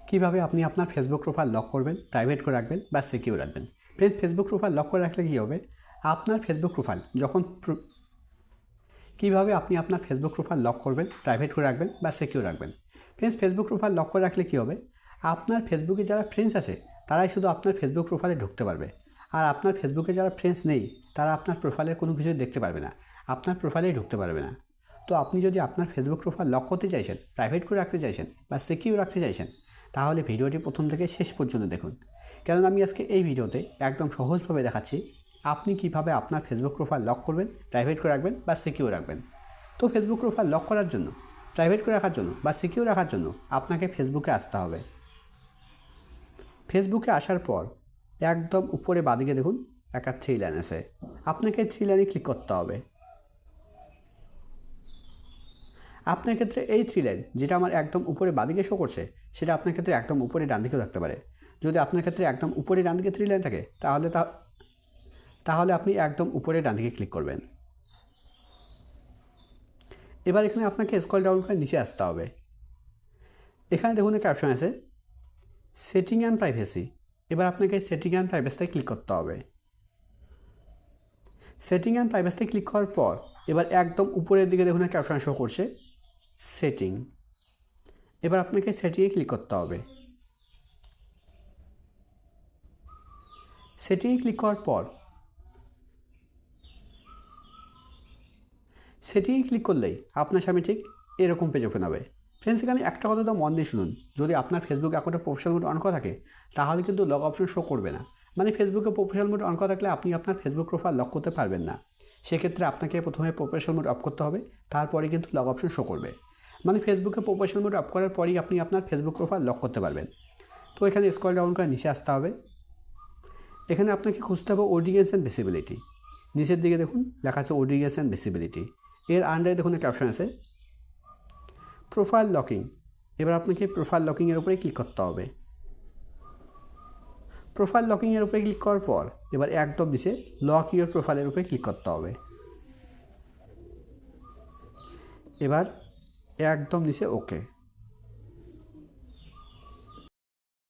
কিভাবে আপনি আপনার ফেসবুক প্রোফাইল লক করবেন, প্রাইভেট করে রাখবেন বা সিকিউর রাখবেন। ফ্রেন্ডস, ফেসবুক প্রোফাইল লক করে রাখলে কী হবে, আপনার ফেসবুক প্রোফাইল যখন কীভাবে আপনি আপনার ফেসবুক প্রোফাইল লক করবেন, প্রাইভেট করে রাখবেন বা সিকিউর রাখবেন। ফ্রেন্ডস, ফেসবুক প্রোফাইল লক করে রাখলে কী হবে, আপনার ফেসবুকে যারা ফ্রেন্ডস আছে তারাই শুধু আপনার ফেসবুক প্রোফাইলে ঢুকতে পারবে, আর আপনার ফেসবুকে যারা ফ্রেন্ডস নেই তারা আপনার প্রোফাইলের কোনো কিছুই দেখতে পারবে না, আপনার প্রোফাইলেই ঢুকতে পারবে না। তো আপনি যদি আপনার ফেসবুক প্রোফাইল লক করতে চাইছেন, প্রাইভেট করে রাখতে চাইছেন বা সিকিউর রাখতে চাইছেন, তাহলে ভিডিওটি প্রথম থেকে শেষ পর্যন্ত দেখুন, কেননা আমি আজকে এই ভিডিওতে একদম সহজভাবে দেখাচ্ছি আপনি কিভাবে আপনার ফেসবুক প্রোফাইল লক করবেন, প্রাইভেট করে রাখবেন বা সিকিউর রাখবেন। তো ফেসবুক প্রোফাইল লক করার জন্য, প্রাইভেট করে রাখার জন্য বা সিকিউর রাখার জন্য আপনাকে ফেসবুকে আসতে হবে। ফেসবুকে আসার পর একদম উপরে বাঁদিকে দেখুন একটা 3 লাইন আছে, আপনাকে 3 লাইনে ক্লিক করতে হবে। আপনার ক্ষেত্রে এই 3 লাইন যেটা আমার একদম উপরে বাঁদিকে শো করছে, সেটা আপনার ক্ষেত্রে একদম উপরে ডান দিকেও থাকতে পারে। যদি আপনার ক্ষেত্রে একদম উপরে ডান দিকে 3 লাইন থাকে তাহলে আপনি একদম উপরে ডান দিকে ক্লিক করবেন। এবার এখানে আপনাকে স্ক্রল ডাউন করে নিচে আসতে হবে। এখানে দেখুন একটা অপশন আছে সেটিং অ্যান্ড প্রাইভেসি। এবার আপনাকে সেটিং অ্যান্ড প্রাইভেসিতে ক্লিক করতে হবে। সেটিং অ্যান্ড প্রাইভেসিতে ক্লিক করার পর এবার একদম উপরের দিকে দেখুন একটা অপশন শো করছে সেটিং। এবার আপনাকে সেটিংয়ে ক্লিক করতে হবে। সেটিংয়ে ক্লিক করার পর সেটিংয়ে ক্লিক করলেই আপনার সামনে ঠিক এরকম পেজ ওপেন হবে। ফ্রেন্ডস, এখানে একটা কথা তো মন দিয়ে শুনুন, যদি আপনার ফেসবুক অ্যাকাউন্টে প্রফেশনাল মোড অন করা থাকে তাহলে কিন্তু লক অপশন শো করবে না। মানে ফেসবুকে প্রফেশনাল মোড অন করা থাকলে আপনি আপনার ফেসবুক প্রোফাইল লক করতে পারবেন না। সেক্ষেত্রে আপনাকে প্রথমে প্রফেশনাল মোড অফ করতে হবে, তারপরে কিন্তু লক অপশন শো করবে। মানে ফেসবুকে প্রফেশনাল মোড অফ করার পরেই আপনি আপনার ফেসবুক প্রোফাইল লক করতে পারবেন। তো এখানে স্ক্রল ডাউন করে নিচে আসতে হবে। এখানে আপনাকে খুঁজতে হবে অডিয়েন্স অ্যান্ড ভিজিবিলিটি। নিচের দিকে দেখুন লেখা আছে অডিয়েন্স অ্যান্ড ভিজিবিলিটি। এর আন্ডারে দেখুন একটা অপশন আছে প্রোফাইল লকিং। এবার আপনাকে প্রোফাইল লকিংয়ের উপরে ক্লিক করতে হবে। প্রোফাইল লকিংয়ের উপরে ক্লিক করার পর এবার একদম নিচে লক ইউর প্রোফাইলের উপরে ক্লিক করতে হবে। এবার একদম নিচে ওকে।